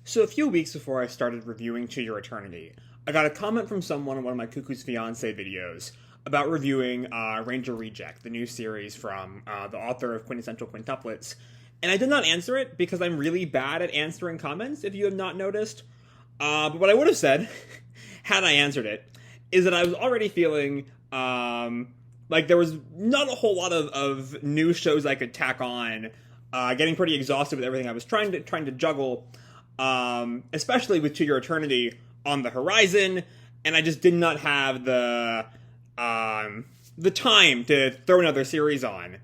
So a few weeks before I started reviewing To Your Eternity, I got a comment from someone in one of my Cuckoo's Fiancé videos about reviewing Ranger Reject, the new series from the author of Quintessential Quintuplets, and I did not answer it because I'm really bad at answering comments, if you have not noticed. But what I would have said, had I answered it, is that I was already feeling like there was not a whole lot of new shows I could tack on, getting pretty exhausted with everything I was trying to juggle, especially with To Your Eternity on the horizon, and I just did not have the time to throw another series on.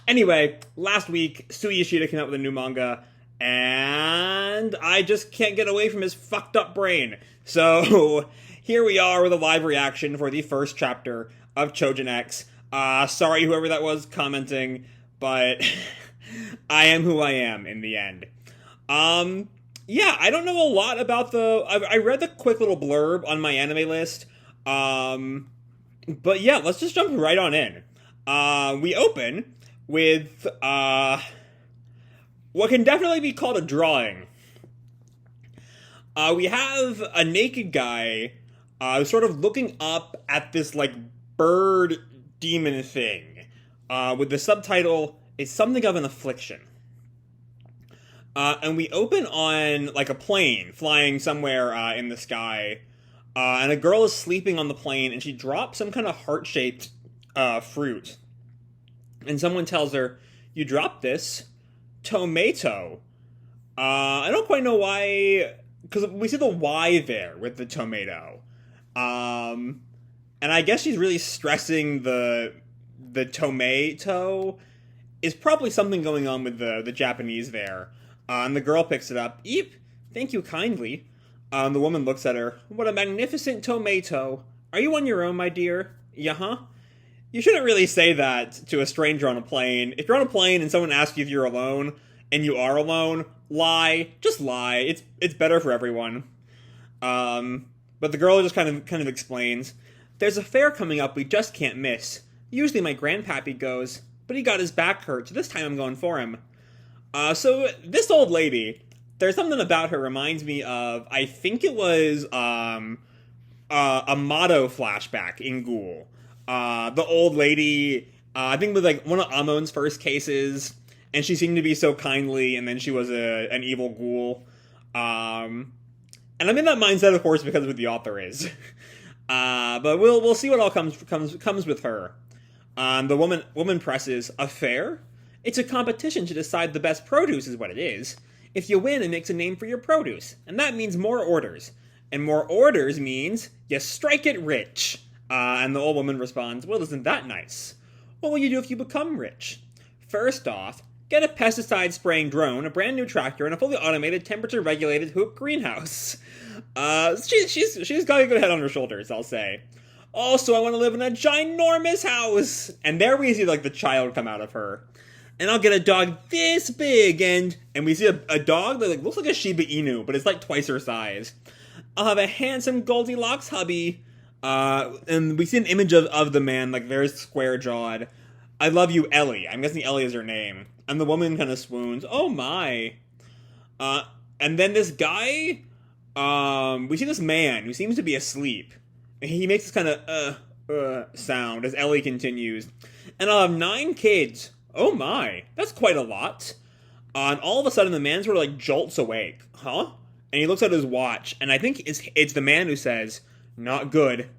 Anyway, last week, Ishida came out with a new manga, and I just can't get away from his fucked up brain. So, here we are with a live reaction for the first chapter of Choujin X. Sorry whoever that was commenting, but I am who I am in the end. Yeah, I don't know a lot about I read the quick little blurb on my anime list, but yeah, let's just jump right on in. We open with, what can definitely be called a drawing. We have a naked guy, sort of looking up at this, like, bird demon thing, with the subtitle, "It's something of an affliction." And we open on, like, a plane flying somewhere, in the sky, and a girl is sleeping on the plane, and she drops some kind of heart-shaped, fruit. And someone tells her, "You dropped this tomato." I don't quite know why, because we see the Y there with the tomato. And I guess she's really stressing the tomato is probably something going on with the Japanese there. And the girl picks it up. "Eep, thank you kindly." The woman looks at her. "What a magnificent tomato. Are you on your own, my dear?" "Yeah-huh." You shouldn't really say that to a stranger on a plane. If you're on a plane and someone asks you if you're alone, and you are alone, lie. Just lie. It's better for everyone. But the girl just kind of explains, "There's a fair coming up we just can't miss. Usually my grandpappy goes, but he got his back hurt, so this time I'm going for him." So this old lady, there's something about her reminds me of, I think it was a Motto flashback in Ghoul. The old lady, I think with like one of Amon's first cases, and she seemed to be so kindly, and then she was an evil ghoul. And I'm in that mindset, of course, because of who the author is. But we'll see what all comes with her. The woman presses, "A fair? It's a competition to decide the best produce is what it is. If you win, it makes a name for your produce, and that means more orders. And more orders means you strike it rich." And the old woman responds, "Well, isn't that nice? What will you do if you become rich? First off, get a pesticide-spraying drone, a brand new tractor, and a fully automated, temperature-regulated hoop greenhouse." She's got a good head on her shoulders, I'll say. "Also, I want to live in a ginormous house." And there we see, like, the child come out of her. "And I'll get a dog this big, and we see a dog that like, looks like a Shiba Inu, but it's like twice her size. "I'll have a handsome Goldilocks hubby." And we see an image of the man, like, very square-jawed. "I love you, Ellie." I'm guessing Ellie is her name. And the woman kind of swoons. "Oh, my." And then this guy, we see this man who seems to be asleep. He makes this kind of, sound as Ellie continues. "And I'll have 9 kids. Oh, my. That's quite a lot." And all of a sudden, the man sort of, like, jolts awake. "Huh?" And he looks at his watch, and I think it's the man who says, "Not good."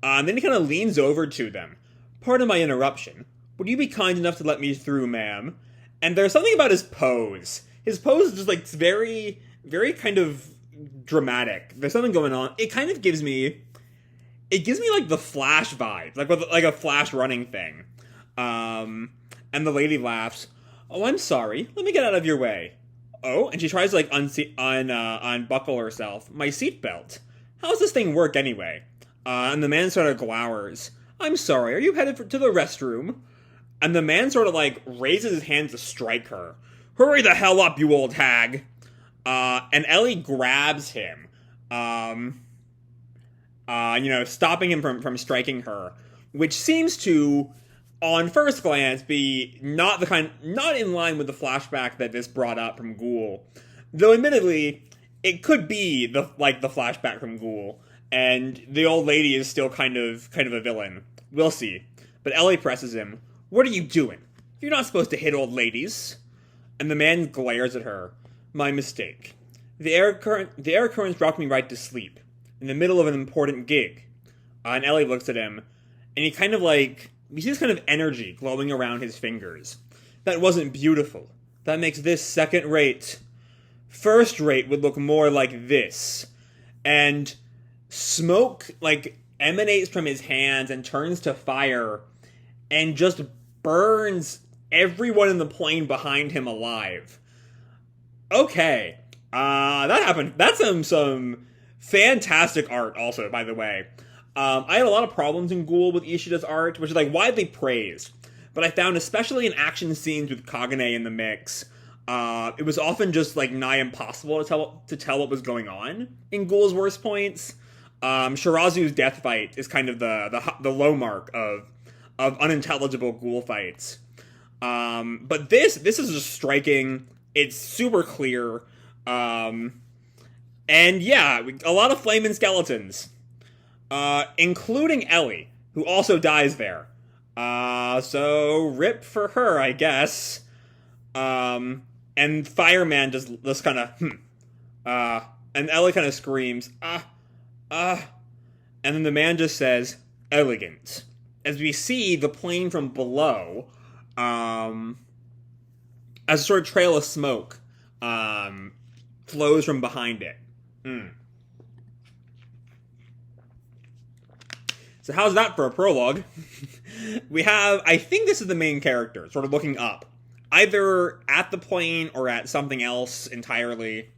And then he kind of leans over to them. "Pardon my interruption. Would you be kind enough to let me through, ma'am?" And there's something about his pose. His pose is just, like, very, very kind of dramatic. There's something going on. It kind of gives me, like, the Flash vibe. Like a Flash running thing. And the lady laughs. "Oh, I'm sorry. Let me get out of your way." "Oh?" And she tries to, like, unbuckle herself. "My seatbelt. How's this thing work, anyway?" And the man sort of glowers. "I'm sorry, are you headed to the restroom?" And the man sort of, like, raises his hand to strike her. "Hurry the hell up, you old hag!" And Ellie grabs him, stopping him from striking her, which seems to, on first glance, be not in line with the flashback that this brought up from Ghoul. Though admittedly, it could be the flashback from Ghoul, and the old lady is still kind of a villain. We'll see. But Ellie presses him. What are you doing? You're not supposed to hit old ladies. And the man glares at her. My mistake. The air currents rocked me right to sleep, in the middle of an important gig. And Ellie looks at him, and he kind of he sees kind of energy glowing around his fingers. That wasn't beautiful. That makes this second rate. First rate would look more like this. And smoke, emanates from his hands and turns to fire, and just burns everyone in the plane behind him alive. Okay. That happened. That's some fantastic art also, by the way. I had a lot of problems in Ghoul with Ishida's art, which is widely praised. But I found, especially in action scenes with Kagane in the mix, it was often just nigh impossible to tell what was going on in Ghoul's worst points. Shirazu's death fight is kind of the low mark of unintelligible Ghoul fights. But this is just striking. It's super clear. And yeah, a lot of flaming skeletons. Including Ellie, who also dies there. So rip for her, I guess. And Fireman just kind of, and Ellie kind of screams, and then the man just says, elegant. As we see the plane from below, as a sort of trail of smoke, flows from behind it. So how's that for a prologue? We have, I think this is the main character, sort of looking up. Either at the plane or at something else entirely.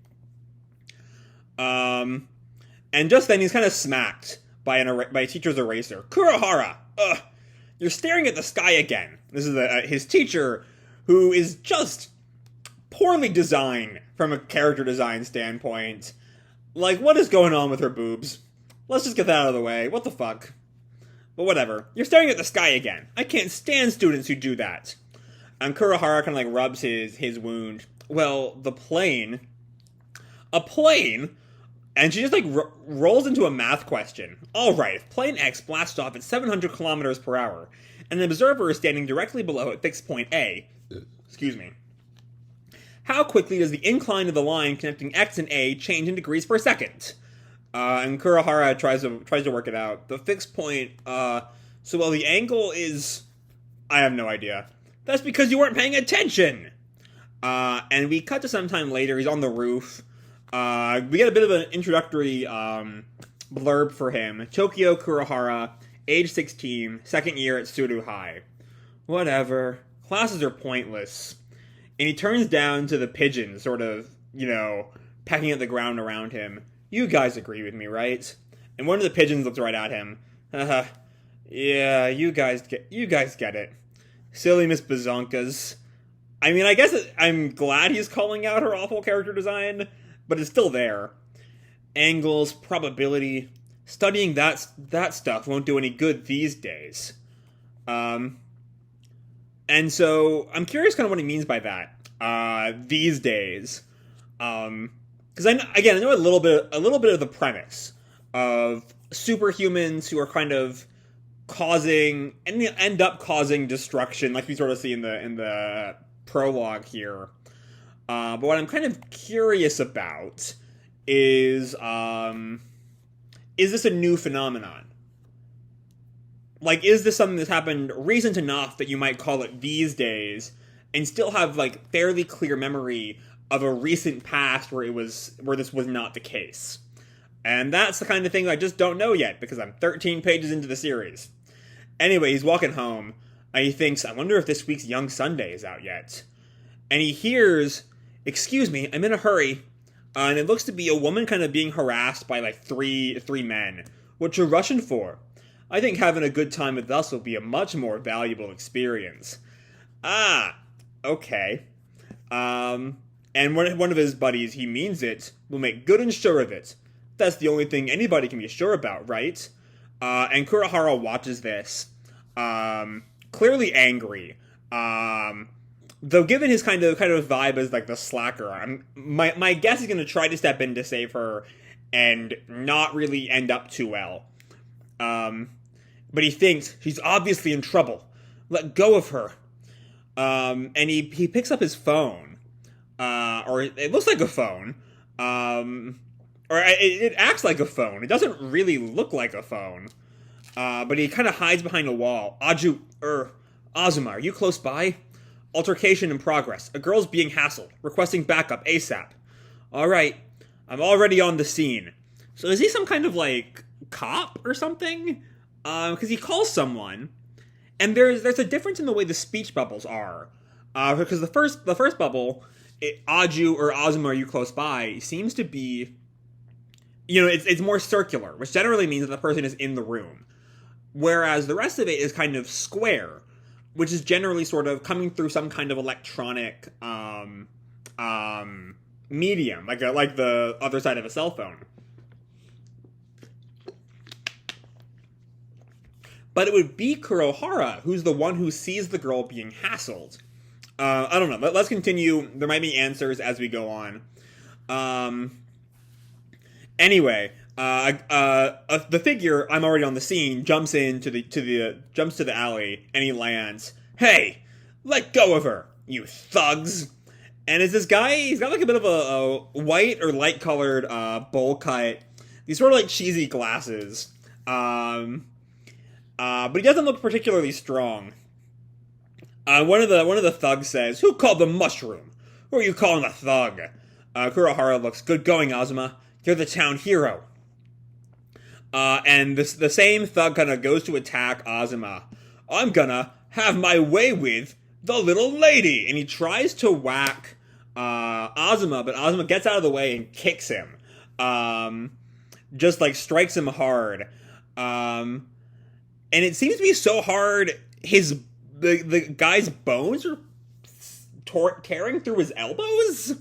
And just then he's kind of smacked by a teacher's eraser. Kurahara! Ugh! You're staring at the sky again. This is his teacher, who is just poorly designed from a character design standpoint. What is going on with her boobs? Let's just get that out of the way. What the fuck? But whatever. You're staring at the sky again. I can't stand students who do that. And Kurahara kind of rubs his wound. Well, the plane. A plane? And she just rolls into a math question. Alright, if plane X blasts off at 700 kilometers per hour, and the observer is standing directly below at fixed point A. Excuse me. How quickly does the incline of the line connecting X and A change in degrees per second? And Kurahara tries to work it out. The fixed point, so while the angle is... I have no idea. That's because you weren't paying attention! And we cut to some time later, he's on the roof. We get a bit of an introductory blurb for him. Tokyo Kurahara, age 16, second year at Suru High. Whatever. Classes are pointless. And he turns down to the pigeons, sort of, pecking at the ground around him. You guys agree with me, right? And one of the pigeons looks right at him. Haha. Yeah, you guys get it. Silly Miss Bazonkas. I mean, I guess I'm glad he's calling out her awful character design, but it's still there. Angles, probability. Studying that stuff won't do any good these days. And so, I'm curious kind of what he means by that. These days. Because I know a little bit of the premise of superhumans who are kind of end up causing destruction, like we sort of see in the prologue here. But what I'm kind of curious about is this a new phenomenon? Is this something that's happened recent enough that you might call it these days, and still have fairly clear memory of a recent past where this was not the case? And that's the kind of thing I just don't know yet, because I'm 13 pages into the series. Anyway, he's walking home, and he thinks, I wonder if this week's Young Sunday is out yet. And he hears, excuse me, I'm in a hurry. And it looks to be a woman kind of being harassed by three men. What you're rushing for? I think having a good time with us will be a much more valuable experience. Ah, okay. And one of his buddies, he means it, will make good and sure of it. That's the only thing anybody can be sure about, right? And Kurahara watches this, clearly angry, Though given his kind of vibe as like the slacker, my guess is going to try to step in to save her and not really end up too well. But he thinks she's obviously in trouble. Let go of her. And he picks up his phone, or it looks like a phone, or it acts like a phone. It doesn't really look like a phone, but he kind of hides behind a wall. Azuma, are you close by? Altercation in progress. A girl's being hassled, requesting backup ASAP. All right, I'm already on the scene. So is he some kind of like cop or something? Because he calls someone. And there's a difference in the way the speech bubbles are. Because the first bubble, Azuma, are you close by, seems to be, it's more circular, which generally means that the person is in the room. Whereas the rest of it is kind of square, which is generally sort of coming through some kind of electronic medium, like the other side of a cell phone. But it would be Kurohara who's the one who sees the girl being hassled. I don't know. Let's continue. There might be answers as we go on. Anyway, the figure, I'm already on the scene, jumps to the alley, and he lands. Hey, let go of her, you thugs! And it's this guy. He's got like a bit of a white or light colored bowl cut. These sort of like cheesy glasses. But he doesn't look particularly strong. One of the thugs says, "Who called the mushroom? Who are you calling a thug?" Kurohara looks, "Good going, Azuma. You're the town hero." And the same thug kind of goes to attack Azuma. "I'm gonna have my way with the little lady," and he tries to whack Azuma, but Azuma gets out of the way and kicks him. Just like strikes him hard. And it seems to be so hard, the guy's bones are tearing through his elbows?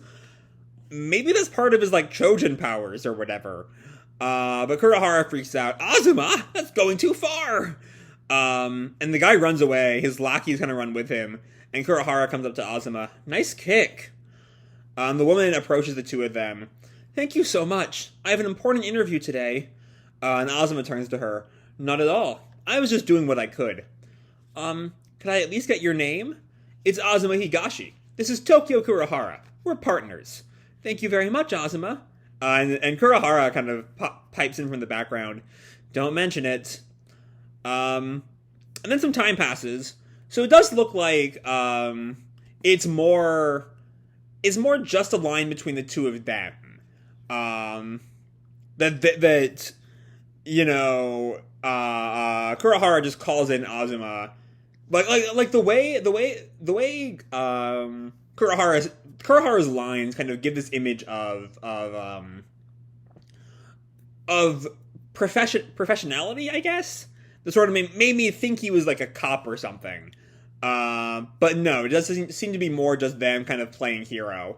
Maybe that's part of his, like, Choujin powers or whatever. But Kurohara freaks out. "Azuma, that's going too far!" And the guy runs away. His lackey's gonna run with him. And Kurohara comes up to Azuma. "Nice kick." The woman approaches the two of them. "Thank you so much. I have an important interview today." And Azuma turns to her. "Not at all. I was just doing what I could." Could I at least get your name?" "It's Azuma Higashi. This is Tokyo Kurohara. We're partners." "Thank you very much, Azuma." And Kurohara kind of pipes in from the background. "Don't mention it." And then some time passes. So it does look like it's more just a line between the two of them. Kurohara just calls in Azuma, like the way Kurohara's lines kind of give this image of professionality, I guess. That sort of made me think he was like a cop or something. But no, it doesn't seem to be more just them kind of playing hero.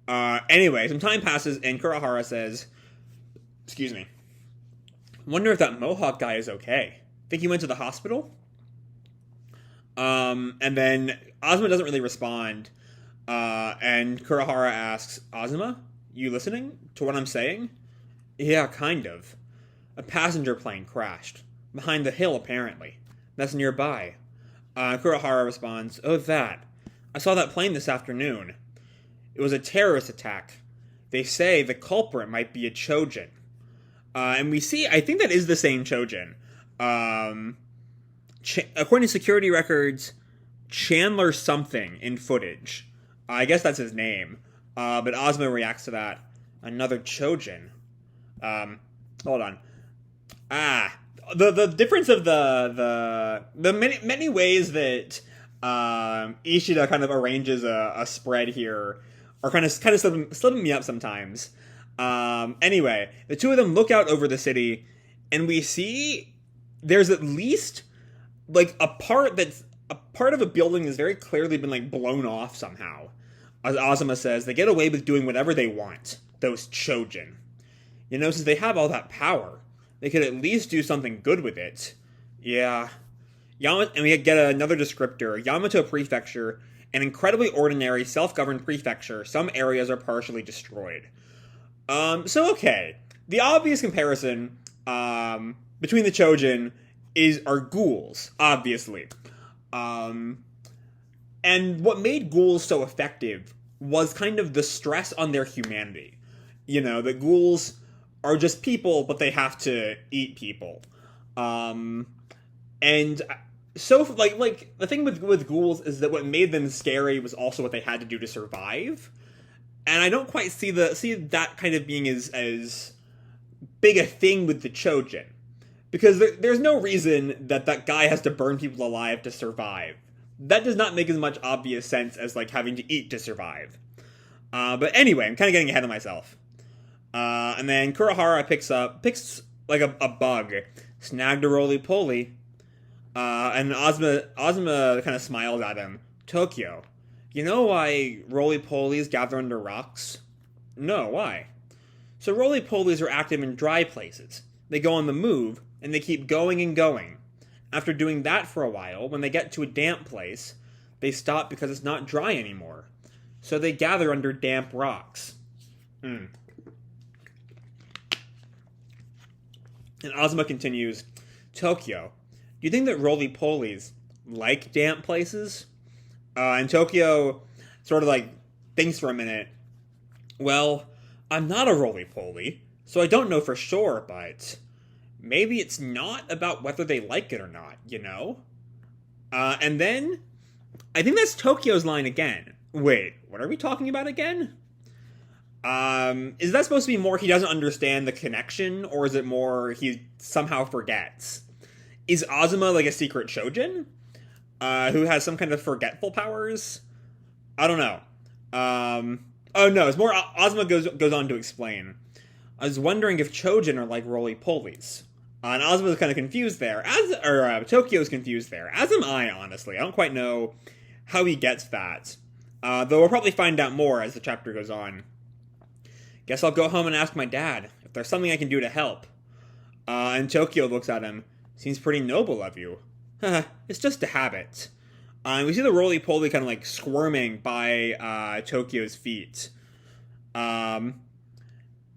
Anyway, some time passes and Kurohara says, "Excuse me. Wonder if that Mohawk guy is okay. Think he went to the hospital?" And then Azuma doesn't really respond. And Kurohara asks, "Azuma, you listening to what I'm saying?" "Yeah, kind of. A passenger plane crashed. Behind the hill, apparently. That's nearby." Kurohara responds, "Oh, that. I saw that plane this afternoon. It was a terrorist attack. They say the culprit might be a Choujin." And we see, I think that is the same Choujin. According to security records, Chandler something in footage. I guess that's his name. But Azuma reacts to that. "Another Choujin." Hold on. The difference of the many ways that Ishida kind of arranges a spread here are kind of slipping me up sometimes. Anyway, the two of them look out over the city, and we see there's at least like a part of a building that's very clearly been like blown off somehow. As Azuma says, they get away with doing whatever they want. Those Choujin. Since they have all that power, they could at least do something good with it. Yeah. And we get another descriptor. Yamato Prefecture An incredibly ordinary, self-governed prefecture, some areas are partially destroyed. So okay. The obvious comparison between the Choujin are ghouls, obviously. And what made ghouls so effective was kind of the stress on their humanity. You know, the ghouls are just people, but they have to eat people. And so, like the thing with ghouls is that what made them scary was also what they had to do to survive. And I don't quite see that kind of being as big a thing with the Choujin. Because there's no reason that guy has to burn people alive to survive. That does not make as much obvious sense as, like, having to eat to survive. But anyway, I'm kind of getting ahead of myself. And then Kurahara picks like a bug, snagged a roly-poly. And Azuma kind of smiles at him. Tokyo, you know why roly-polies gather under rocks? No, why? So roly-polies are active in dry places. They go on the move, and they keep going and going. After doing that for a while, when they get to a damp place, they stop because it's not dry anymore. So they gather under damp rocks. And Azuma continues, Tokyo, do you think that roly-polies like damp places? And Tokyo sort of like thinks for a minute. Well, I'm not a roly-poly, so I don't know for sure, but maybe it's not about whether they like it or not, you know? And then, I think that's Tokyo's line again. Wait, what are we talking about again? Is that supposed to be more he doesn't understand the connection, or is it more he somehow forgets? Is Azuma like a secret Choujin? Who has some kind of forgetful powers? I don't know. Oh no, it's more Azuma goes on to explain. I was wondering if Choujin are like roly-polies. And Azuma's kind of confused there. Tokyo's confused there. As am I, honestly. I don't quite know how he gets that. Though we'll probably find out more as the chapter goes on. Guess I'll go home and ask my dad if there's something I can do to help. And Tokyo looks at him. Seems pretty noble of you. It's just a habit. And we see the roly-poly kind of like squirming by Tokyo's feet. And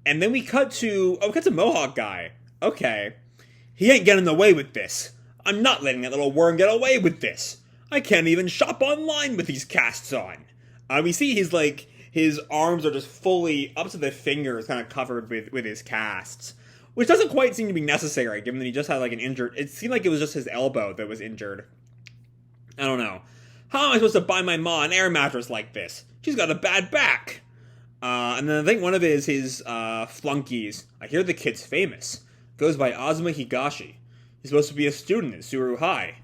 then we cut to Mohawk guy. Okay. He ain't getting away with this. I'm not letting that little worm get away with this. I can't even shop online with these casts on. We see his arms are just fully up to the fingers, kind of covered with his casts. Which doesn't quite seem to be necessary, given that he just had like an injured... It seemed like it was just his elbow that was injured. I don't know. How am I supposed to buy my ma an air mattress like this? She's got a bad back. And then I think one of his flunkies, I hear the kid's famous, goes by Azuma Higashi. He's supposed to be a student at Suru High.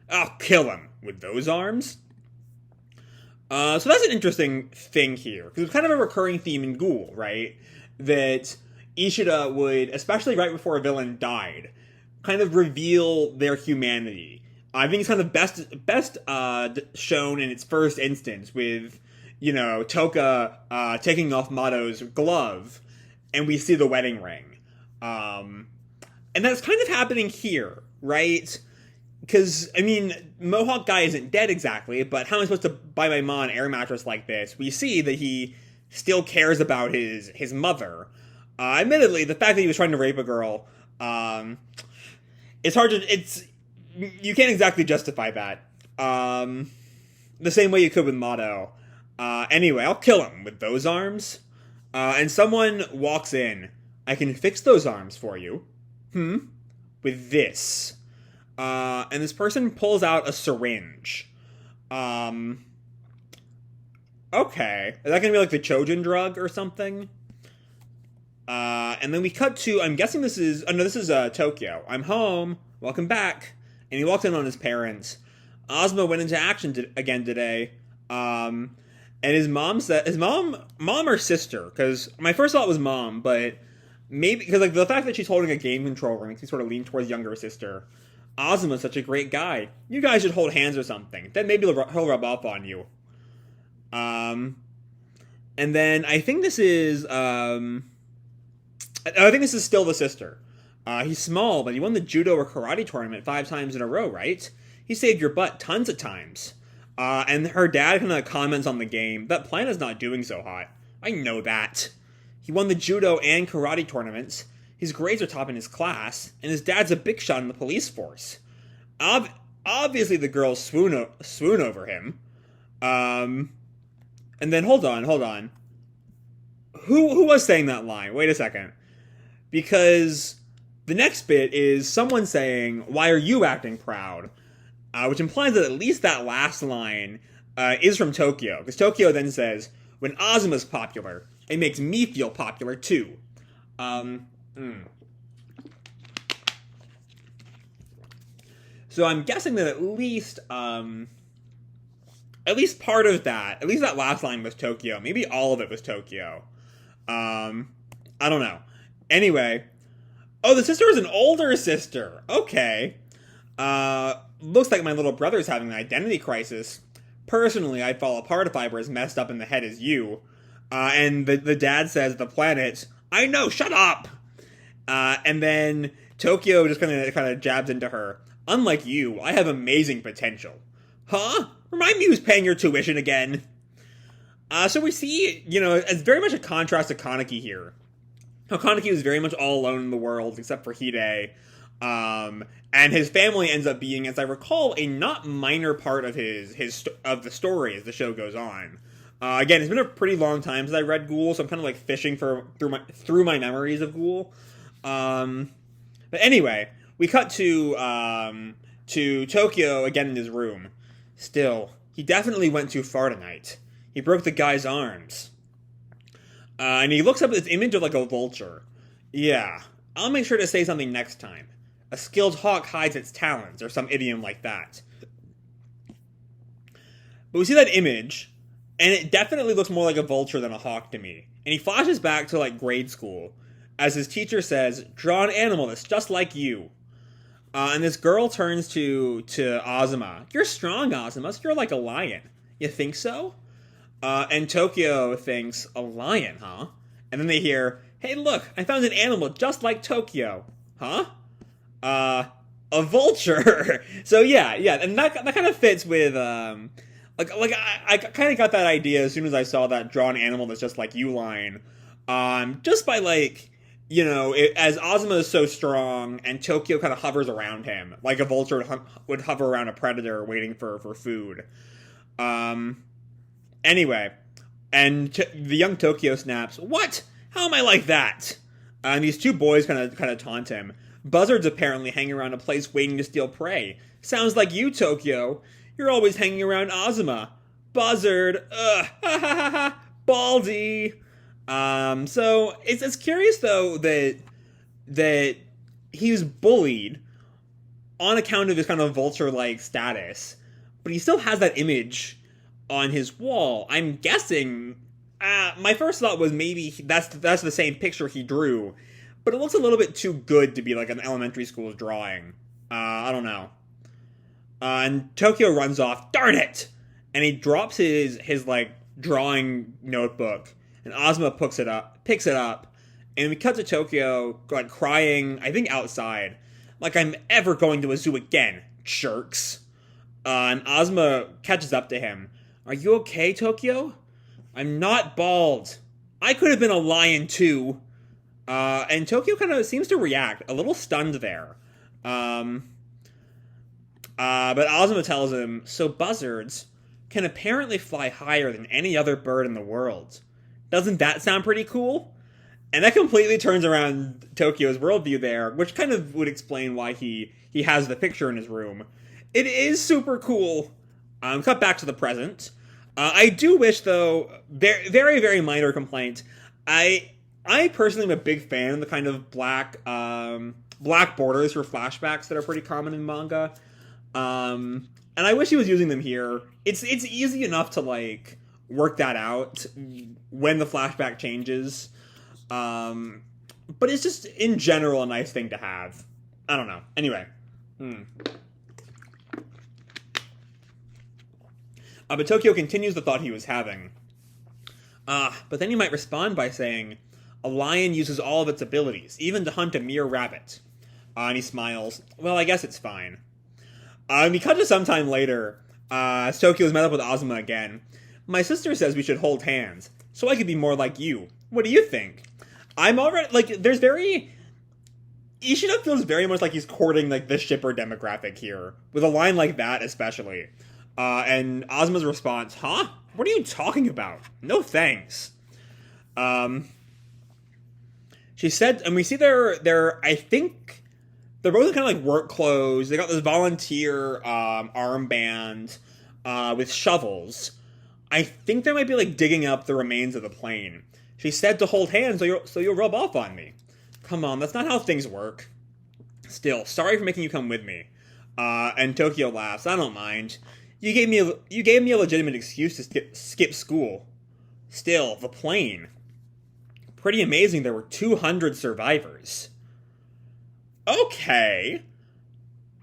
I'll kill him with those arms. So that's an interesting thing here, because it's kind of a recurring theme in Ghoul, right? That Ishida would, especially right before a villain died, kind of reveal their humanity. I think it's kind of best shown in its first instance with, you know, Toka taking off Mado's glove, and we see the wedding ring. And that's kind of happening here, right? Because, I mean, Mohawk guy isn't dead exactly, but how am I supposed to buy my ma an air mattress like this? We see that he still cares about his mother. Admittedly, the fact that he was trying to rape a girl, it's hard to... You can't exactly justify that. The same way you could with Mado. Anyway, I'll kill him with those arms. And someone walks in. I can fix those arms for you. With this. And this person pulls out a syringe. Okay. Is that gonna be like the Choujin drug or something? And then we cut to, I'm guessing this is Tokyo. I'm home. Welcome back. And he walked in on his parents. Azuma went into action again today. And his mom said, mom or sister? Because my first thought was mom, but maybe, because like the fact that she's holding a game controller makes me sort of lean towards younger sister. Azuma's such a great guy. You guys should hold hands or something. Then maybe he'll rub off on you. And then I think this is, still the sister. He's small, but he won the judo or karate tournament 5 times in a row, right? He saved your butt tons of times. And her dad kind of comments on the game. That planet's not doing so hot. I know that. He won the judo and karate tournaments. His grades are top in his class, and his dad's a big shot in the police force. Obviously, the girls swoon over him. And then hold on. Who was saying that line? Wait a second, because the next bit is someone saying, "Why are you acting proud?" Which implies that at least that last line is from Tokyo, because Tokyo then says, "When Azuma's popular, it makes me feel popular too." So I'm guessing that at least part of that, at least that last line was Tokyo. Maybe all of it was Tokyo. I don't know. Anyway, the sister is an older sister. Okay. Looks like my little brother's having an identity crisis. Personally, I'd fall apart if I were as messed up in the head as you. And the dad says the planet, I know, shut up! And then Tokyo just kind of jabs into her. Unlike you, I have amazing potential. Huh? Remind me who's paying your tuition again. So we see, it's very much a contrast to Kaneki here. How Kaneki was very much all alone in the world, except for Hide. And his family ends up being, as I recall, a not minor part of of the story as the show goes on. Again, it's been a pretty long time since I read Ghoul, so I'm kind of like fishing through my memories of Ghoul. But anyway, we cut to Tokyo again in his room. Still, he definitely went too far tonight. He broke the guy's arms. And he looks up at this image of like a vulture. Yeah, I'll make sure to say something next time. A skilled hawk hides its talons, or some idiom like that. But we see that image, and it definitely looks more like a vulture than a hawk to me. And he flashes back to like grade school, as his teacher says, "Draw an animal that's just like you." And this girl turns to Azuma. "You're strong, Azuma. You're like a lion. You think so?" And Tokyo thinks, "A lion, huh?" And then they hear, "Hey, look, I found an animal just like Tokyo." Huh? A vulture. So yeah, and that kind of fits with, I kind of got that idea as soon as I saw that "draw an animal that's just like you" line. Just by as Azuma is so strong, and Tokyo kind of hovers around him, like a vulture would hover around a predator waiting for food. Anyway, and the young Tokyo snaps, "What? How am I like that?" And these two boys kind of taunt him. "Buzzards apparently hang around a place waiting to steal prey. Sounds like you, Tokyo. You're always hanging around Azuma. Buzzard. Ugh. Ha ha ha ha. Baldy." So it's curious though that he was bullied on account of his kind of vulture-like status, but he still has that image on his wall. I'm guessing. My first thought was maybe that's the same picture he drew, but it looks a little bit too good to be like an elementary school's drawing. I don't know. And Tokyo runs off. Darn it! And he drops his like drawing notebook. And Azuma picks it up, and we cut to Tokyo, like, crying, I think outside. Like, "I'm ever going to a zoo again, jerks." And Azuma catches up to him. "Are you okay, Tokyo?" "I'm not bald. I could have been a lion, too." And Tokyo kind of seems to react, a little stunned there. But Azuma tells him, "So buzzards can apparently fly higher than any other bird in the world. Doesn't that sound pretty cool?" And that completely turns around Tokyo's worldview there, which kind of would explain why he has the picture in his room. It is super cool. Cut back to the present. I do wish, though, very, very, very minor complaint. I personally am a big fan of the kind of black borders for flashbacks that are pretty common in manga. And I wish he was using them here. It's easy enough to, like, work that out when the flashback changes. But it's just, in general, a nice thing to have. I don't know. Anyway. But Tokyo continues the thought he was having. But then he might respond by saying, "A lion uses all of its abilities, even to hunt a mere rabbit." And he smiles. "Well, I guess it's fine." We cut to some time later, Tokyo's met up with Azuma again. My sister says we should hold hands, so I could be more like you. What do you think? I'm already, like, there's very... Ishida feels very much like he's courting, like, the shipper demographic here, with a line like that, especially. And Azuma's response, huh? What are you talking about? No thanks. She said, and we see their I think, they're both kind of like work clothes. They got this volunteer armband with shovels. I think they might be like digging up the remains of the plane. She said to hold hands so you'll rub off on me. Come on, that's not how things work. Still, sorry for making you come with me. And Tokyo laughs. I don't mind. You gave me a legitimate excuse to skip school. Still, the plane. Pretty amazing there were 200 survivors. Okay.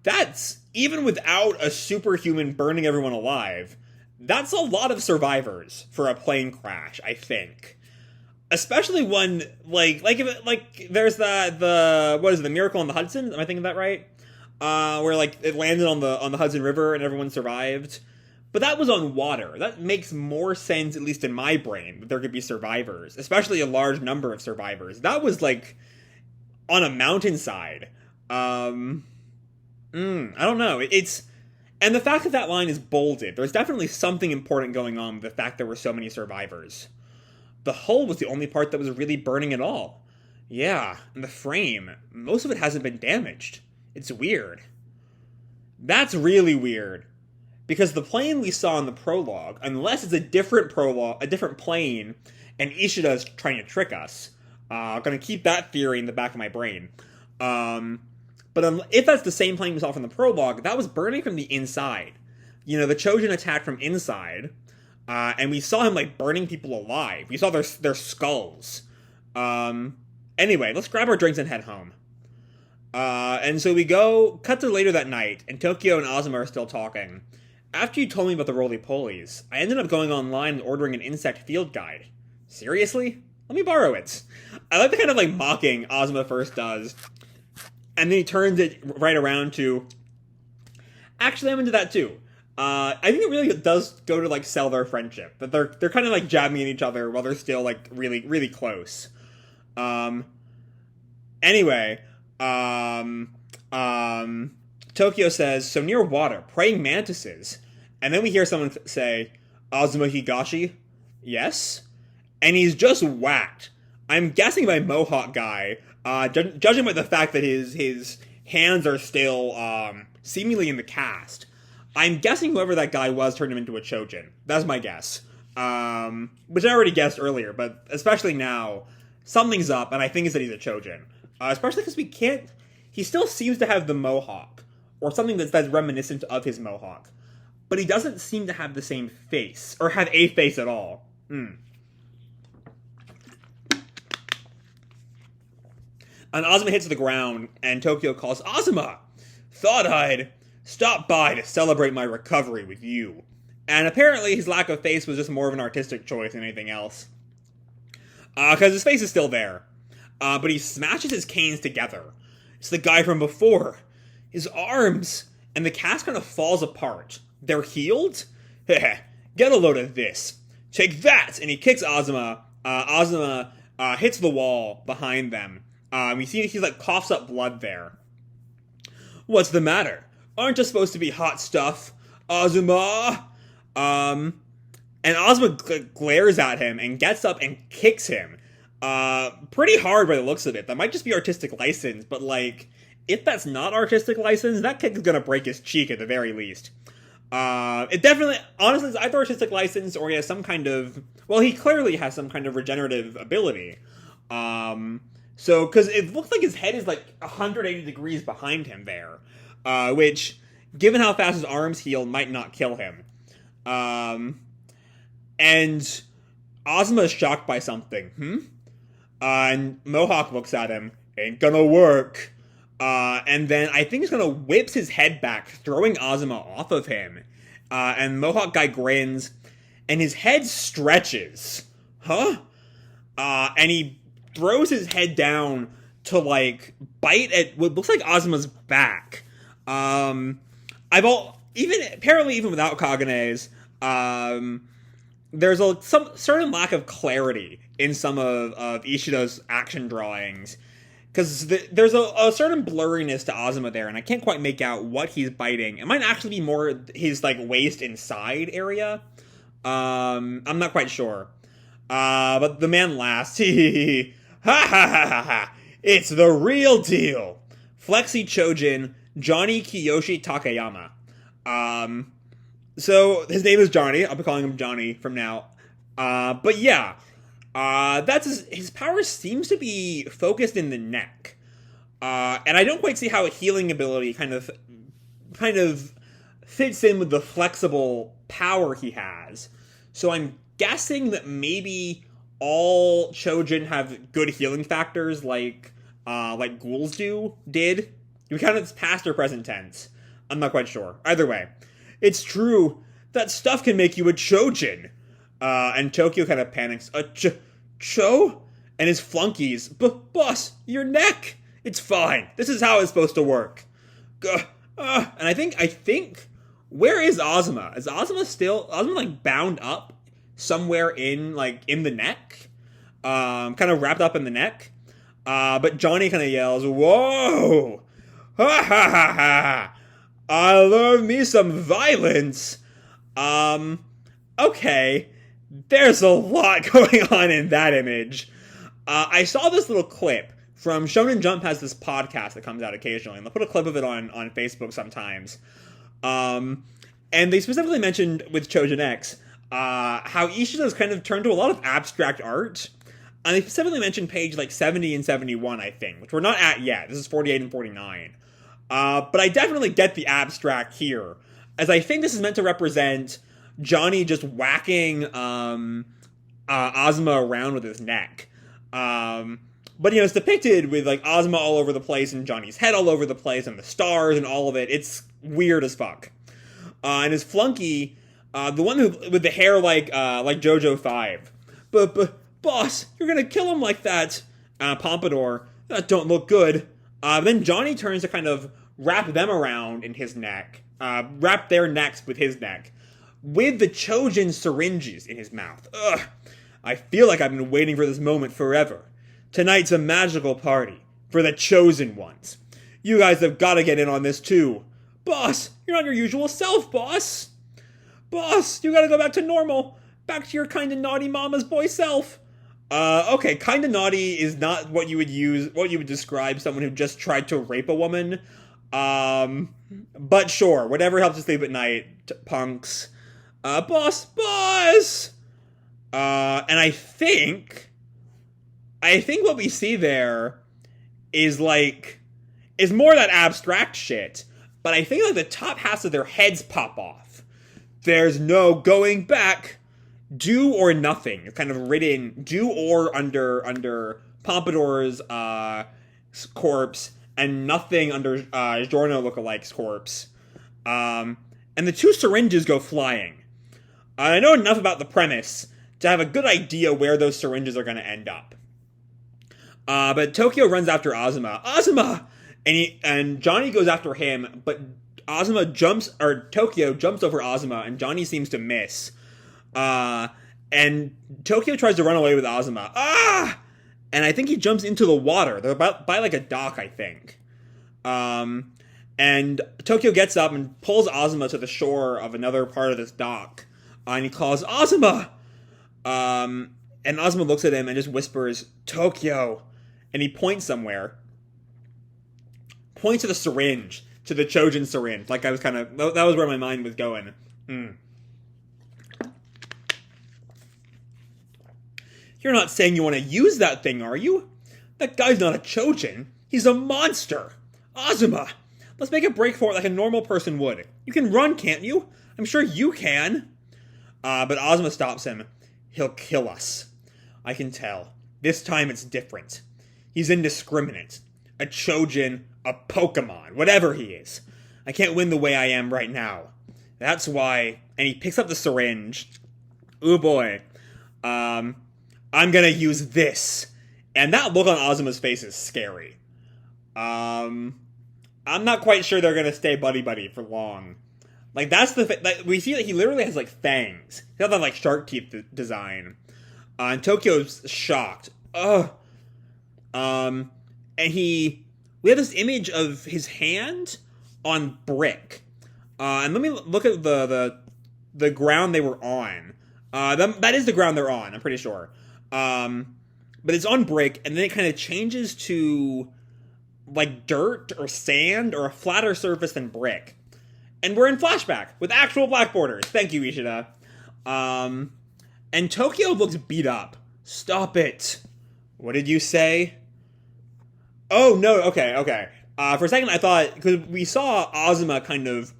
That's, even without a superhuman burning everyone alive, that's a lot of survivors for a plane crash, I think. Especially when, there's the what is it, the Miracle on the Hudson? Am I thinking that right? Where, like, it landed on the Hudson River and everyone survived. But that was on water. That makes more sense, at least in my brain, that there could be survivors. Especially a large number of survivors. That was, like, on a mountainside. I don't know. And the fact that line is bolded, there's definitely something important going on with the fact there were so many survivors. The hull was the only part that was really burning at all. Yeah, and the frame, most of it hasn't been damaged. It's weird. That's really weird. Because the plane we saw in the prologue, unless it's a different plane, and Ishida's trying to trick us, I'm going to keep that theory in the back of my brain. But if that's the same plane we saw from the prologue, that was burning from the inside. You know, the Choujin attacked from inside, and we saw him, like, burning people alive. We saw their skulls. Anyway, let's grab our drinks and head home. And so we cut to later that night, and Tokyo and Azuma are still talking. After you told me about the roly-polies, I ended up going online and ordering an insect field guide. Seriously? Let me borrow it. I like the kind of, like, mocking Azuma first does. And then he turns it right around to... Actually, I'm into that too. I think it really does go to, like, sell their friendship. That they're kind of, like, jabbing at each other while they're still, like, really, really close. Anyway, Tokyo says, so near water, praying mantises. And then we hear someone say, Azuma Higashi? Yes? And he's just whacked. I'm guessing by Mohawk guy, judging by the fact that his hands are still, seemingly in the cast. I'm guessing whoever that guy was turned him into a Choujin. That's my guess. Which I already guessed earlier, but especially now, something's up, and I think it's that he's a Choujin. Especially because he still seems to have the mohawk, or something that's reminiscent of his mohawk. But he doesn't seem to have the same face, or have a face at all. And Azuma hits the ground, and Tokyo calls, Azuma! Thought I'd stop by to celebrate my recovery with you. And apparently his lack of face was just more of an artistic choice than anything else. Because his face is still there. But he smashes his canes together. It's the guy from before. His arms. And the cast kind of falls apart. They're healed? Heh, get a load of this. Take that! And he kicks Azuma. Azuma hits the wall behind them. We see he like coughs up blood there. What's the matter? Aren't you supposed to be hot stuff, Azuma? And Azuma glares at him and gets up and kicks him. Pretty hard by the looks of it. That might just be artistic license, but like, if that's not artistic license, that kick is gonna break his cheek at the very least. It definitely, honestly, is either artistic license or he has some kind of, well, he clearly has some kind of regenerative ability. So, because it looks like his head is like 180 degrees behind him there, which, given how fast his arms heal, might not kill him. And Azuma is shocked by something. And Mohawk looks at him, ain't gonna work. And then I think he's gonna whips his head back, throwing Azuma off of him. And Mohawk guy grins, and his head stretches. And he throws his head down to, like, bite at what looks like Azuma's back. even without Kaganes, there's some certain lack of clarity in some of Ishida's action drawings. Because there's a certain blurriness to Azuma there, and I can't quite make out what he's biting. It might actually be more his, like, waist and side area. I'm not quite sure. But the man laughs. Ha ha ha ha ha! It's the real deal! Flexi Choujin, Johnny Kiyoshi Takayama. So, his name is Johnny. I'll be calling him Johnny from now. But yeah. That's his power seems to be focused in the neck. And I don't quite see how a healing ability kind of fits in with the flexible power he has. So I'm guessing that maybe all Choujin have good healing factors like Ghouls did. You count it's past or present tense. I'm not quite sure. Either way. It's true. That stuff can make you a Choujin. And Tokyo kind of panics. Cho? And his flunkies. Boss, your neck! It's fine. This is how it's supposed to work. And I think, where is Azuma? Is Azuma like bound up somewhere in the neck? Kind of wrapped up in the neck? But Johnny kind of yells, "Whoa! Ha ha ha ha! I love me some violence!" Okay. There's a lot going on in that image. I saw this little clip from Shonen Jump has this podcast that comes out occasionally, and they'll put a clip of it on Facebook sometimes. And they specifically mentioned with Choujin X how Ishida's kind of turned to a lot of abstract art. And they specifically mentioned page 70 and 71, I think, which we're not at yet. This is 48 and 49. But I definitely get the abstract here, as I think this is meant to represent Johnny just whacking Azuma around with his neck. But, it's depicted with, Azuma all over the place and Johnny's head all over the place and the stars and all of it. It's weird as fuck. And his flunky, the one with the hair like JoJo 5. But, boss, you're gonna kill him like that. Pompadour, that don't look good. Then Johnny turns to kind of wrap them around in his neck. Wrap their necks with his neck. With the Choujin syringes in his mouth. Ugh. I feel like I've been waiting for this moment forever. Tonight's a magical party. For the chosen ones. You guys have got to get in on this too. Boss, you're not your usual self, boss. Boss, you gotta go back to normal. Back to your kinda naughty mama's boy self. Okay, kinda naughty is not what you would describe someone who just tried to rape a woman. But sure, whatever helps you sleep at night, punks. Boss! And I think what we see there is more of that abstract shit, but I think the top halves of their heads pop off. There's no going back. Do or nothing. It's kind of written do or under Pompadour's corpse, and nothing under Giorno lookalike's corpse. And the two syringes go flying. I know enough about the premise to have a good idea where those syringes are going to end up. But Tokyo runs after Azuma! And Johnny goes after him, but Tokyo jumps over Azuma, and Johnny seems to miss. And Tokyo tries to run away with Azuma. And I think he jumps into the water. They're by a dock, I think. And Tokyo gets up and pulls Azuma to the shore of another part of this dock. And he calls, Azuma! And Azuma looks at him and just whispers, Tokyo! And he points somewhere. Points to the syringe. To the Choujin syringe. That was where my mind was going. You're not saying you want to use that thing, are you? That guy's not a Choujin. He's a monster. Azuma! Let's make a break for it like a normal person would. You can run, can't you? I'm sure you can. But Azuma stops him. He'll kill us. I can tell. This time it's different. He's indiscriminate. A Choujin, a Pokemon, whatever he is. I can't win the way I am right now. That's why... And he picks up the syringe. Ooh boy. I'm gonna use this. And that look on Azuma's face is scary. I'm not quite sure they're gonna stay buddy-buddy for long. Like, that's we see that he literally has, like, fangs. He has that, like, shark teeth design. And Tokyo's shocked. Ugh. And we have this image of his hand on brick. And let me look at the ground they were on. That is the ground they're on, I'm pretty sure. But it's on brick, and then it kind of changes to, like, dirt or sand or a flatter surface than brick. And we're in flashback with actual black borders. Thank you, Ishida. And Tokyo looks beat up. Stop it. What did you say? Oh, no, okay. For a second I thought, because we saw Azuma kind of,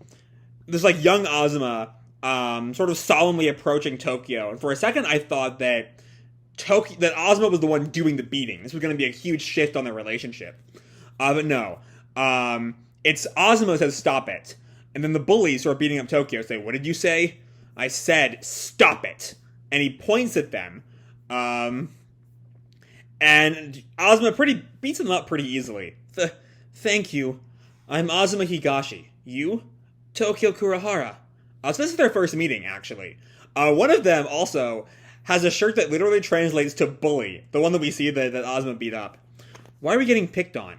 this, like, young Azuma, sort of solemnly approaching Tokyo. And for a second I thought that Azuma was the one doing the beating. This was going to be a huge shift on their relationship. But no. It's Azuma says, stop it. And then the bullies who are beating up Tokyo say, what did you say? I said, stop it. And he points at them. And Azuma beats them up pretty easily. Thank you. I'm Azuma Higashi. You? Tokyo Kurahara. So this is their first meeting, actually. One of them also has a shirt that literally translates to bully. The one that we see that Azuma beat up. Why are we getting picked on?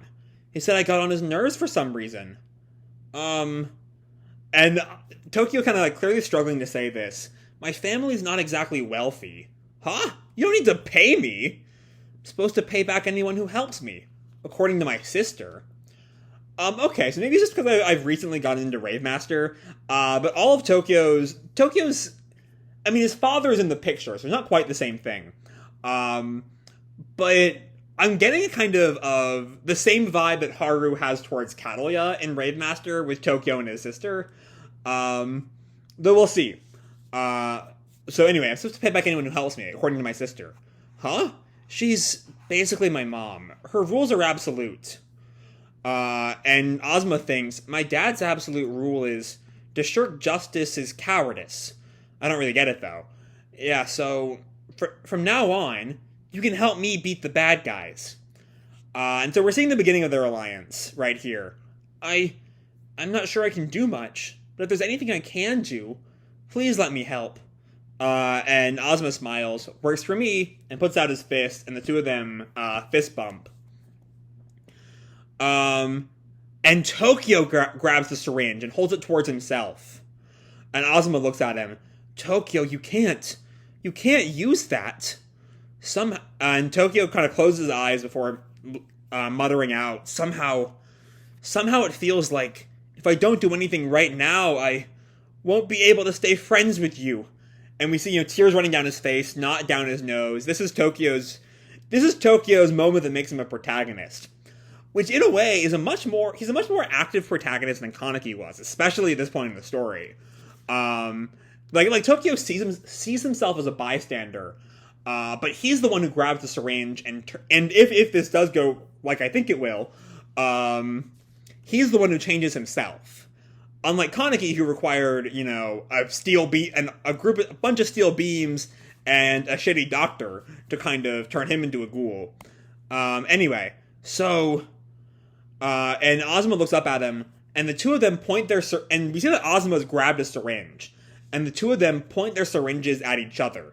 He said I got on his nerves for some reason. And Tokyo kind of, like, clearly struggling to say this. My family's not exactly wealthy. Huh? You don't need to pay me. I'm supposed to pay back anyone who helps me. According to my sister. Okay, so maybe it's just because I've recently gotten into Rave Master. But all of Tokyo's, I mean, his father's in the picture, so it's not quite the same thing. But I'm getting a kind of the same vibe that Haru has towards Kadoya in Rave Master with Tokyo and his sister. Though we'll see. So anyway, I'm supposed to pay back anyone who helps me, according to my sister. Huh? She's basically my mom. Her rules are absolute. And Azuma thinks, my dad's absolute rule is, to shirk justice is cowardice. I don't really get it, though. Yeah, so, from now on, you can help me beat the bad guys. And so we're seeing the beginning of their alliance, right here. I'm not sure I can do much, but if there's anything I can do, please let me help. And Azuma smiles, works for me, and puts out his fist, and the two of them, fist bump. And Tokyo grabs the syringe and holds it towards himself. And Azuma looks at him. Tokyo, you can't use that. And Tokyo kind of closes his eyes before muttering out, somehow it feels like if I don't do anything right now, I won't be able to stay friends with you. And we see, tears running down his face, not down his nose. This is Tokyo's moment that makes him a protagonist. Which, in a way, he's a much more active protagonist than Kaneki was, especially at this point in the story. Like Tokyo sees himself as a bystander, but he's the one who grabs the syringe, and if this does go like I think it will, he's the one who changes himself. Unlike Kaneki, who required, a bunch of steel beams and a shitty doctor to kind of turn him into a ghoul. Anyway, so. And Azuma looks up at him, and the two of them point and we see that Azuma's grabbed a syringe, and the two of them point their syringes at each other.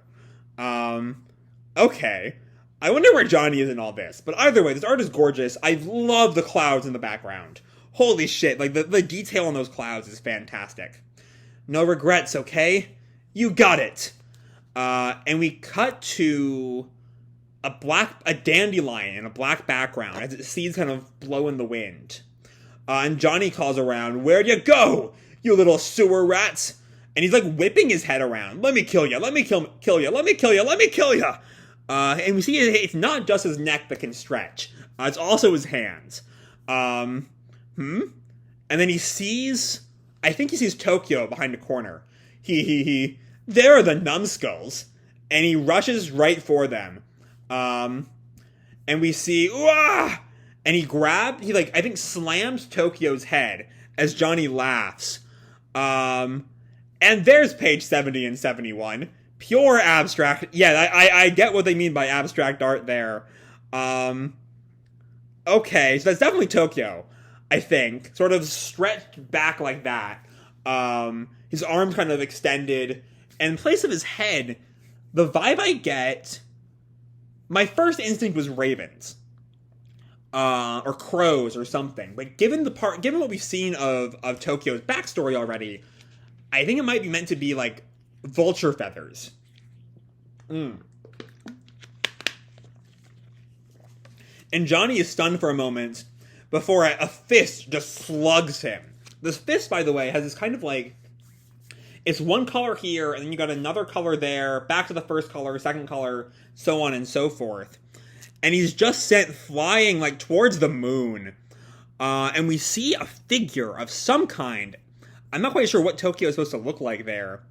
Okay. I wonder where Johnny is in all this, but either way, this art is gorgeous. I love the clouds in the background. Holy shit, like, the detail on those clouds is fantastic. No regrets, okay? You got it! And we cut to a dandelion in a black background as its seeds kind of blow in the wind. And Johnny calls around, where'd you go, you little sewer rats? And he's like whipping his head around. Let me kill you, let me kill you, let me kill you, let me kill you! And we see it's not just his neck that can stretch. It's also his hands. And then he sees Tokyo behind a corner. There are the numbskulls. And he rushes right for them. And we see, and he slams Tokyo's head as Johnny laughs. And there's page 70 and 71. Pure abstract. Yeah, I get what they mean by abstract art there. Okay, so that's definitely Tokyo, I think. Sort of stretched back like that. His arms kind of extended, and in place of his head, the vibe I get, my first instinct was ravens. Or crows or something. But given what we've seen of Tokyo's backstory already, I think it might be meant to be like vulture feathers. And Johnny is stunned for a moment before a fist just slugs him. This fist, by the way, has this kind of like, it's one color here, and then you got another color there, back to the first color, second color, so on and so forth. And he's just sent flying, like, towards the moon. And we see a figure of some kind. I'm not quite sure what Tokyo is supposed to look like there.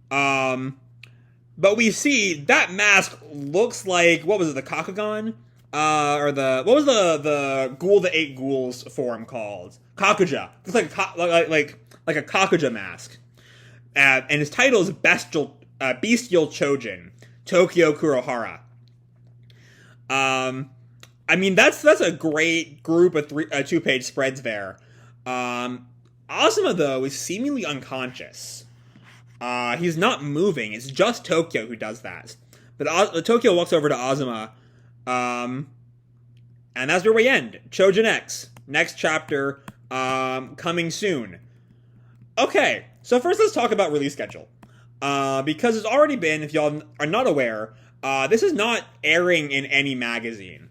But we see that mask looks like, what was it, the Kakugan? What was the Ghoul that ate ghouls form called? Kakuja. Looks like a Kakuja mask. And his title is Bestial Choujin, Tokyo Kurohara. I mean, that's a great group of 2-page spreads there. Azuma, though, is seemingly unconscious. He's not moving. It's just Tokyo who does that. But Tokyo walks over to Azuma, and that's where we end. Choujin X. Next chapter, coming soon. Okay, so first let's talk about release schedule. Because it's already been, if y'all are not aware, this is not airing in any magazine.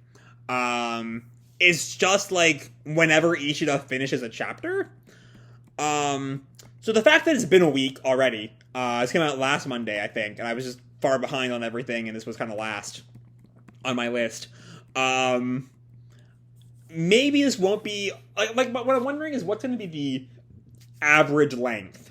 It's just like whenever Ishida finishes a chapter. So the fact that it's been a week already, this came out last Monday, I think, and I was just far behind on everything, and this was kind of last on my list. Maybe this won't be, but what I'm wondering is what's going to be the average length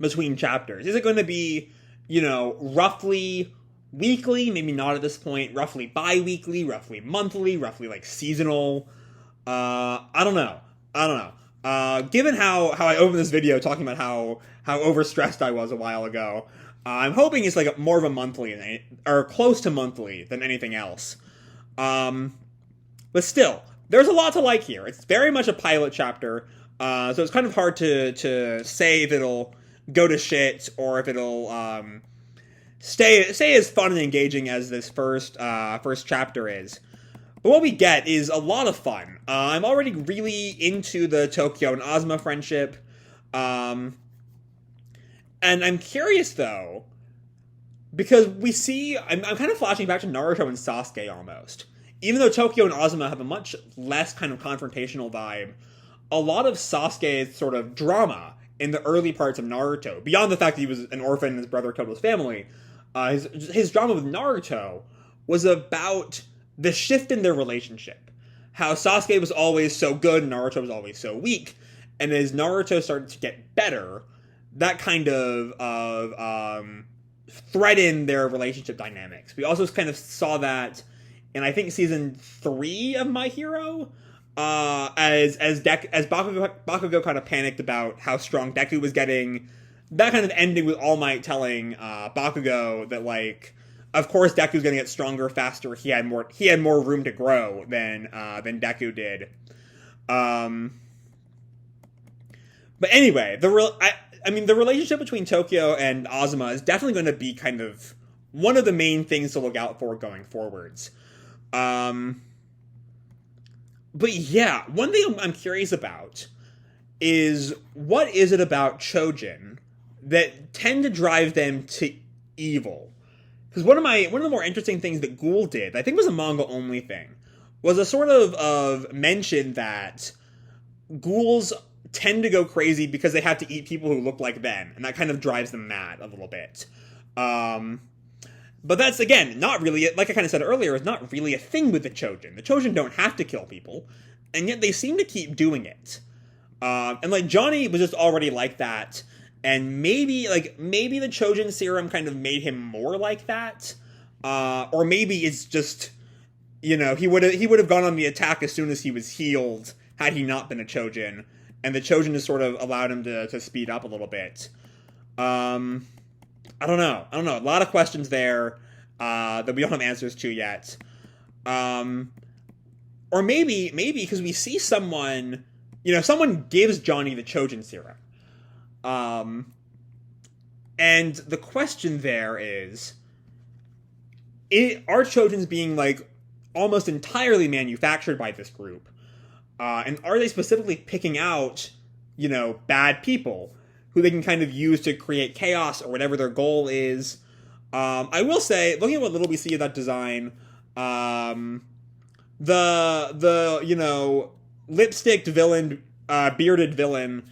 between chapters. Is it going to be, roughly weekly? Maybe not at this point. Roughly bi-weekly, roughly monthly, roughly like seasonal. I don't know. Given how I opened this video talking about how overstressed I was a while ago, I'm hoping it's like more of a monthly, or close to monthly than anything else. But still, there's a lot to like here. It's very much a pilot chapter, so it's kind of hard to say if it'll go to shit or if it'll stay as fun and engaging as this first chapter is. But what we get is a lot of fun. I'm already really into the Tokyo and Azuma friendship. And I'm curious, though, because we see... I'm kind of flashing back to Naruto and Sasuke, almost. Even though Tokyo and Azuma have a much less kind of confrontational vibe, a lot of Sasuke's sort of drama in the early parts of Naruto, beyond the fact that he was an orphan and his brother killed his family, his drama with Naruto was about the shift in their relationship. How Sasuke was always so good and Naruto was always so weak. And as Naruto started to get better, that kind of threatened their relationship dynamics. We also kind of saw that in, I think, season 3 of My Hero, as Bakugo kind of panicked about how strong Deku was getting. That kind of ending with All Might telling Bakugo that, like, of course Deku's gonna get stronger faster. He had more room to grow than Deku did. But anyway, the relationship between Tokyo and Azuma is definitely going to be kind of one of the main things to look out for going forwards. But yeah, one thing I'm curious about is what is it about Choujin that tend to drive them to evil? Because one of the more interesting things that Ghoul did, I think was a manga only thing, was a sort of mention that ghouls tend to go crazy because they have to eat people who look like them, and that kind of drives them mad a little bit. But that's, again, not really, like I kind of said earlier, it's not really a thing with the Choujin. The Choujin don't have to kill people, and yet they seem to keep doing it. And, like, Johnny was just already like that, and maybe the Choujin serum kind of made him more like that. Or maybe it's just, he would have gone on the attack as soon as he was healed, had he not been a Choujin. And the Choujin just sort of allowed him to speed up a little bit. I don't know. A lot of questions there that we don't have answers to yet. Or maybe because we see someone gives Johnny the Choujin serum. And the question there is, are Choujins being, like, almost entirely manufactured by this group? And are they specifically picking out, bad people who they can kind of use to create chaos or whatever their goal is? I will say, looking at what little we see of that design, the lipsticked villain, bearded villain,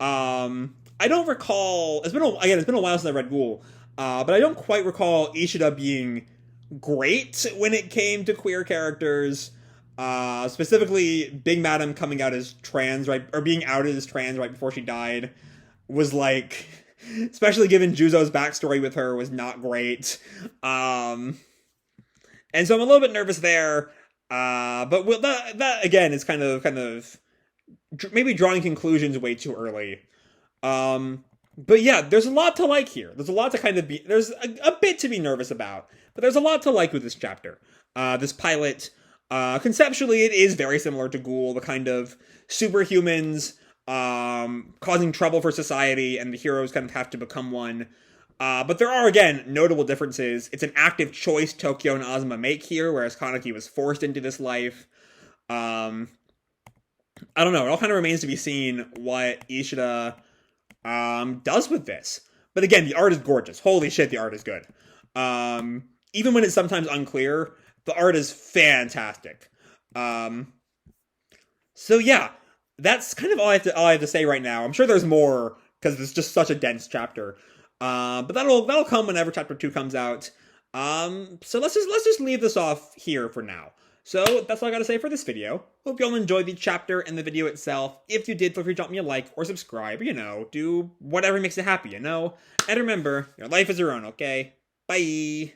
I don't recall. It's been a while since I read Ghoul, but I don't quite recall Ishida being great when it came to queer characters. Specifically, Big Madam coming out as trans, right, or being outed as trans right before she died, was like, especially given Juzo's backstory with her, was not great. And so I'm a little bit nervous there. But that again is kind of maybe drawing conclusions way too early. But yeah, there's a lot to like here. There's a lot to kind of be, there's a bit to be nervous about, but there's a lot to like with this chapter. This pilot, conceptually it is very similar to Ghoul, the kind of superhumans, causing trouble for society, and the heroes kind of have to become one. But there are, again, notable differences. It's an active choice Tokyo and Azuma make here, whereas Kaneki was forced into this life. I don't know. It all kind of remains to be seen what Ishida does with this. But again, the art is gorgeous. Holy shit, the art is good. Even when it's sometimes unclear, the art is fantastic. So yeah, that's kind of all I have to say right now. I'm sure there's more because it's just such a dense chapter. But that'll come whenever chapter 2 comes out. So let's just leave this off here for now. So that's all I gotta say for this video. Hope you all enjoyed the chapter and the video itself. If you did, feel free to drop me a like or subscribe, do whatever makes you happy, And remember, your life is your own, okay? Bye!